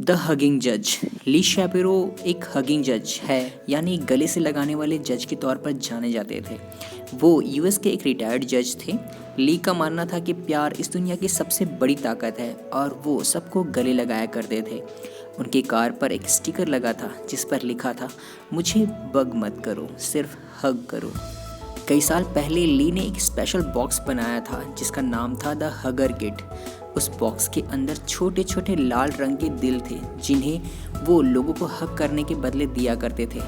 The hugging जज। ली शैपेरो एक hugging जज है, यानी गले से लगाने वाले जज के तौर पर जाने जाते थे। वो यूएस के एक रिटायर्ड जज थे। ली का मानना था कि प्यार इस दुनिया की सबसे बड़ी ताकत है और वो सबको गले लगाया करते थे। उनकी कार पर एक स्टिकर लगा था जिस पर लिखा था, मुझे बग मत करो, सिर्फ हग करो। कई साल पहले ली ने एक स्पेशल बॉक्स बनाया था जिसका नाम था द हगर किट। उस बॉक्स के अंदर छोटे छोटे लाल रंग के दिल थे जिन्हें वो लोगों को हग करने के बदले दिया करते थे।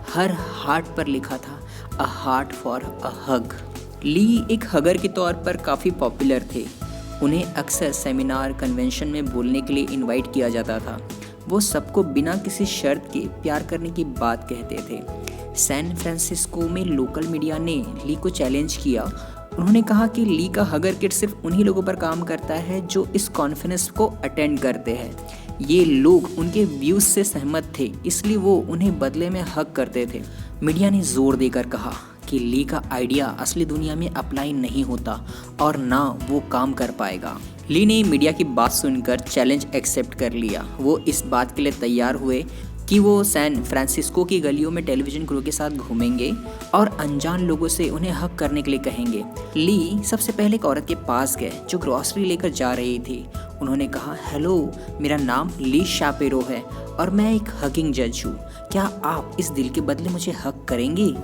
हर हार्ट पर लिखा था, अ हार्ट फॉर अ हग। ली एक हगर के तौर पर काफ़ी पॉपुलर थे। उन्हें अक्सर सेमिनार कन्वेंशन में बोलने के लिए इनवाइट किया जाता था। वो सबको बिना किसी शर्त के प्यार करने की बात कहते थे। सैन फ्रांसिस्को में लोकल मीडिया ने ली को चैलेंज किया। उन्होंने कहा कि ली का हगर किट सिर्फ उन्हीं लोगों पर काम करता है जो इस कॉन्फ्रेंस को अटेंड करते हैं। ये लोग उनके व्यूज से सहमत थे, इसलिए वो उन्हें बदले में हग करते थे। मीडिया ने जोर देकर कहा कि ली का आइडिया असली दुनिया में अप्लाई नहीं होता और ना वो काम कर पाएगा। ली ने मीडिया की बात सुनकर चैलेंज एक्सेप्ट कर लिया। वो इस बात के लिए तैयार हुए कि वो सैन फ्रांसिस्को की गलियों में टेलीविजन क्रू के साथ घूमेंगे और अनजान लोगों से उन्हें हक करने के लिए कहेंगे। ली सबसे पहले एक औरत के पास गए जो ग्रॉसरी लेकर जा रही थी। उन्होंने कहा, हेलो, मेरा नाम ली शैपेरो है और मैं एक हगिंग जज हूँ। क्या आप इस दिल के बदले मुझे हक करेंगे?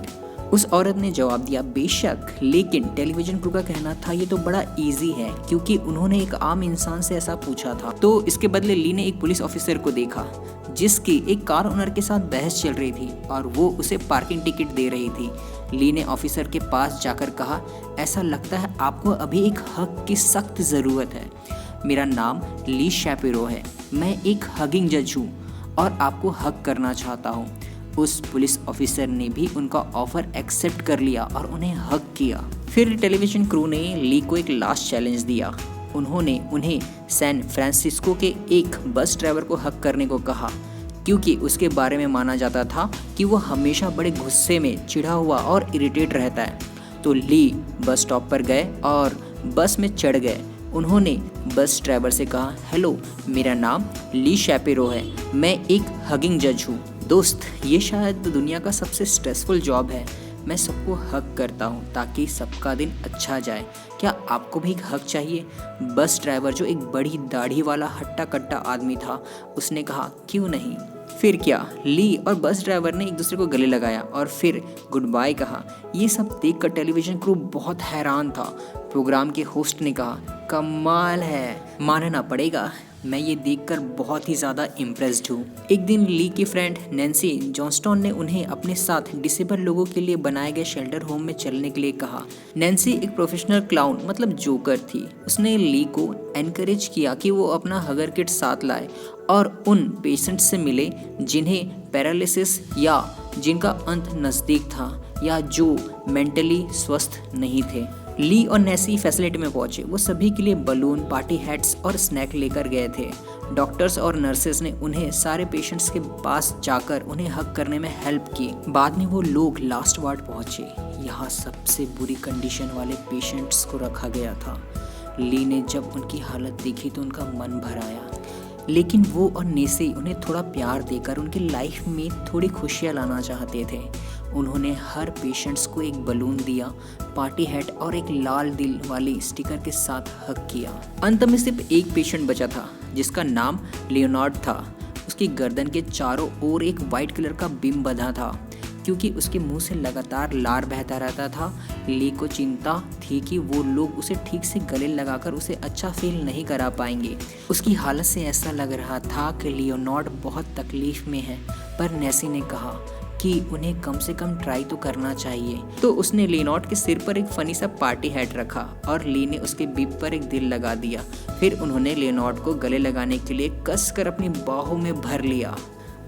उस औरत ने जवाब दिया, बेशक, लेकिन टेलीविजन क्रू का कहना था ये तो बड़ा इजी है, क्योंकि उन्होंने एक आम इंसान से ऐसा पूछा था। तो इसके बदले ली ने एक पुलिस ऑफिसर को देखा जिसकी एक कार ओनर के साथ बहस चल रही थी और वो उसे पार्किंग टिकट दे रही थी। ली ने ऑफिसर के पास जाकर कहा, ऐसा लगता है आपको अभी एक हक की सख्त ज़रूरत है। मेरा नाम ली शैपेरो है, मैं एक हगिंग जज हूँ और आपको हक करना चाहता हूँ। उस पुलिस ऑफिसर ने भी उनका ऑफर एक्सेप्ट कर लिया और उन्हें हक किया। फिर टेलीविजन क्रू ने ली को एक लास्ट चैलेंज दिया। उन्होंने उन्हें सैन फ्रांसिस्को के एक बस ड्राइवर को हक करने को कहा, क्योंकि उसके बारे में माना जाता था कि वो हमेशा बड़े गुस्से में, चिढ़ा हुआ और इरिटेट रहता है। तो ली बस स्टॉप पर गए और बस में चढ़ गए। उन्होंने बस ड्राइवर से कहा, हेलो, मेरा नाम ली शैपेरो है, मैं एक हगिंग जज हूँ। दोस्त, ये शायद दुनिया का सबसे स्ट्रेसफुल जॉब है। मैं सबको हक करता हूँ ताकि सबका दिन अच्छा जाए। क्या आपको भी एक हक चाहिए? बस ड्राइवर, जो एक बड़ी दाढ़ी वाला हट्टा कट्टा आदमी था, उसने कहा, क्यों नहीं। फिर क्या, ली और बस ड्राइवर ने एक दूसरे को गले लगाया और फिर गुड बाय कहा। ये सब देखकर टेलीविजन क्रू बहुत हैरान था। प्रोग्राम के होस्ट ने कहा, कमाल है, मानना पड़ेगा, मैं ये देखकर बहुत ही ज़्यादा इम्प्रेस्ड हूँ। एक दिन ली की फ्रेंड नैन्सी जॉनस्टन ने उन्हें अपने साथ डिसेबल लोगों के लिए बनाए गए शेल्टर होम में चलने के लिए कहा। नैन्सी एक प्रोफेशनल क्लाउन मतलब जोकर थी। उसने ली को एनकरेज किया कि वो अपना हगर किट साथ लाए और उन पेशेंट्स से मिले जिन्हें पैरालिसिस या जिनका अंत नज़दीक था या जो मेंटली स्वस्थ नहीं थे। ली और नैसी फैसिलिटी में पहुंचे। वो सभी के लिए बलून, पार्टी हैट्स और स्नैक लेकर गए थे। डॉक्टर्स और नर्सेस ने उन्हें सारे पेशेंट्स के पास जाकर उन्हें हक करने में हेल्प की। बाद में वो लोग लास्ट वार्ड पहुंचे। यहाँ सबसे बुरी कंडीशन वाले पेशेंट्स को रखा गया था। ली ने जब उनकी हालत देखी तो उनका मन भर आया, लेकिन वो और नेसी उन्हें थोड़ा प्यार देकर उनकी लाइफ में थोड़ी खुशियाँ लाना चाहते थे। उन्होंने हर पेशेंट्स को एक बलून दिया, पार्टी हैट और एक लाल दिल वाली स्टिकर के साथ हक किया। अंत में सिर्फ एक पेशेंट बचा था जिसका नाम लियोनार्ड था। उसकी गर्दन के चारों ओर एक वाइट कलर का बिम बंधा था क्योंकि उसके मुंह से लगातार लार बहता रहता था। ली को चिंता थी कि वो लोग उसे ठीक से गले लगाकर उसे अच्छा फील नहीं करा पाएंगे। उसकी हालत से ऐसा लग रहा था कि लियोनार्ड बहुत तकलीफ में है, पर नैसी ने कहा कि उन्हें कम से कम ट्राई तो करना चाहिए। तो उसने लियोनार्ड के सिर पर एक फनी सा पार्टी हैट रखा और ली ने उसके बीप पर एक दिल लगा दिया। फिर उन्होंने लियोनार्ड को गले लगाने के लिए कसकर अपनी बाहों में भर लिया।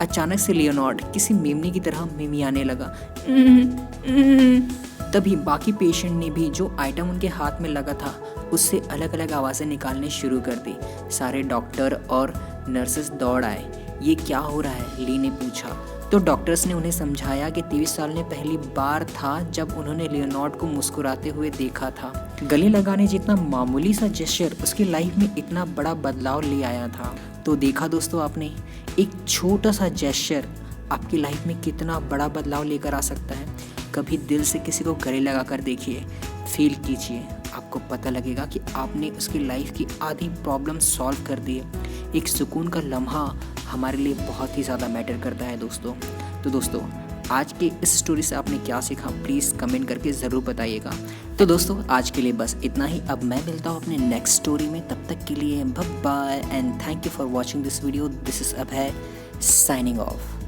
अचानक से लियोनार्ड किसी मेमने की तरह मिमियाने लगा। तभी बाकी पेशेंट ने भी जो आइटम उनके हाथ में लगा था उससे अलग अलग आवाज़ें निकालने शुरू कर दी। सारे डॉक्टर और नर्सेस दौड़ आए। ये क्या हो रहा है? ली ने पूछा। तो डॉक्टर्स ने उन्हें समझाया कि 23 साल में पहली बार था जब उन्होंने लियोनार्ड को मुस्कुराते हुए देखा था। गले लगाने जितना मामूली सा जेस्चर उसकी लाइफ में इतना बड़ा बदलाव ले आया था। तो देखा दोस्तों आपने, एक छोटा सा जेस्चर आपकी लाइफ में कितना बड़ा बदलाव लेकर आ सकता है। कभी दिल से किसी को गले लगा कर देखिए, फील कीजिए, आपको पता लगेगा कि आपने उसकी लाइफ की आधी प्रॉब्लम सॉल्व कर दी है। एक सुकून का लम्हा हमारे लिए बहुत ही ज़्यादा मैटर करता है दोस्तों। तो दोस्तों, आज की इस स्टोरी से आपने क्या सीखा, प्लीज़ कमेंट करके ज़रूर बताइएगा। तो दोस्तों, आज के लिए बस इतना ही। अब मैं मिलता हूँ अपने नेक्स्ट स्टोरी में, तब तक के लिए bye bye and thank you for watching this video. This is Abhay signing of.